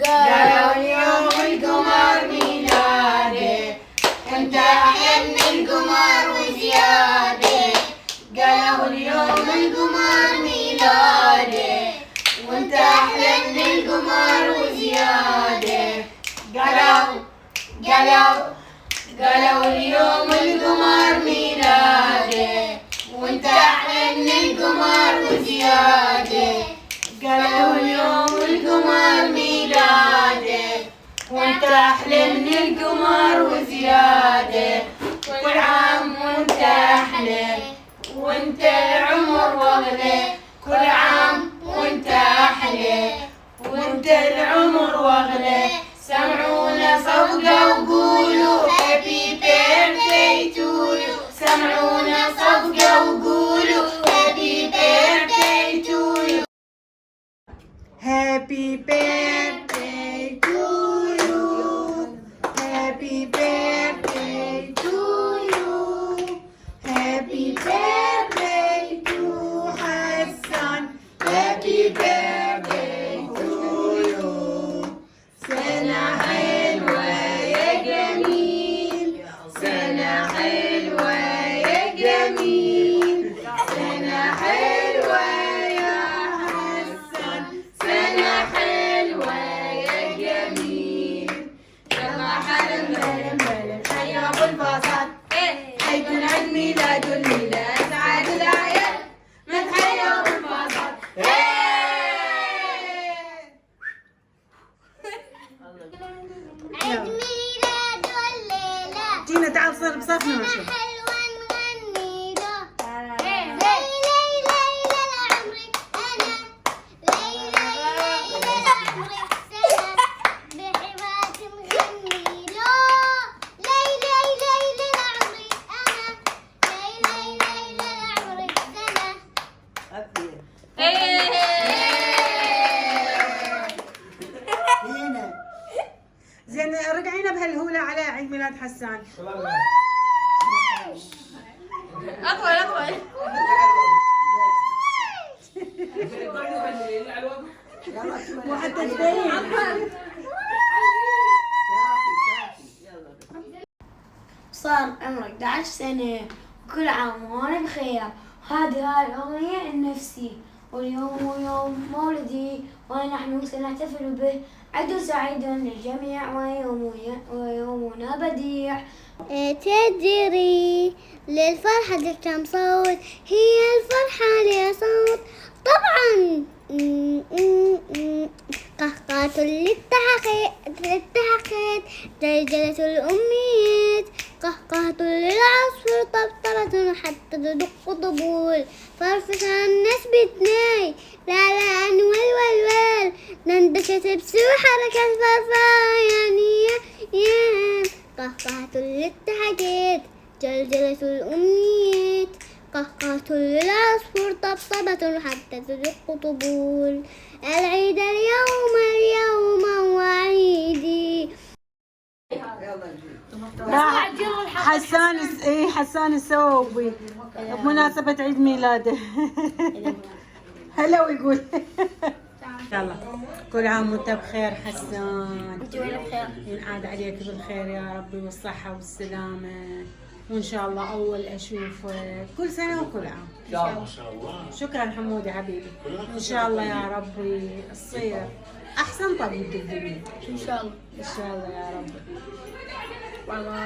قالوا اليوم القمر ميلاده، وانت أحلى من القمر وزيادة. قالوا اليوم القمر ميلاده، وانت أحلى من القمر وزيادة. قالوا اليوم القمر ميلاده، وانت أحلى من القمر وزيادة. قالوا اليوم القمر ميلاده، وانت أحلى من القمر وزيادة. كل عام وانت أحلى، وانت العمر واغلى. كل عام وانت أحلى، وانت العمر واغلى. سمعونا صفقة وقولوا Happy birthday to you. سمعونا صفقة وقولوا Happy birthday to you. Happy birthday to you. Happy birthday to you. Happy birthday to Hassan. Happy birthday to you. سنة حلوة يا جميل، سنة حلوة يا جميل، سنة حلوة يا حسن، سنة حلوة يا جميل. يلا حلم بلم بلم حي ابو البسط، حيكون عيد ميلاد الميلاد سعاد العيال، ما تحيا ابو البسط. عيد ميلاد الليلة، جينا تعال صير بصفنا وشو حلوة نغني له. ليلى ليلى لعمرك أنا، ليلى ليلى لعمرك سنة، بحبات نغني له. ليلى ليلى لعمرك أنا، ليلى ليلى لعمرك سنة. زين رجعينا بهالهولة على عيد ميلاد حسان. أطول وحتى تبين. صار عمرك 11 سنة، وكل عام وأنا بخير. هذه الأغنية لنفسي، واليوم هو يوم مولدي ونحن سنحتفل به. عيد سعيد للجميع ويومنا بديع. تدري للفرحة كم صوت، هي الفرحة لها صوت طبعا. قهقهة للتحقيق، جلجلة الأمنيات، قهقهة للعصفور، طبطبة حتى تدق طبول، فرفش الناس بتناي، لا والوال، نندشت بسوء حركة فرفاياني يا. قهقهة للتحقيق، جلجلة الأمنيات، قهقهة للعصفور، طبطبة حتى تدق طبول. العيد اليوم وعيدي. حسان السوبي بمناسبة عيد ميلاده. هلا ويقول يلا كل عام وانت بخير حسان، انت وين بخير؟ ينعاد عليك بالخير يا ربي والصحة والسلامة، وإن شاء الله أول أشوفك كل سنة وكل عام. ما شاء الله. شكرا حمودي حبيبي، إن شاء الله يا ربي تصير أحسن طبيب بالدنيا إن شاء الله. إن شاء الله يا رب. والله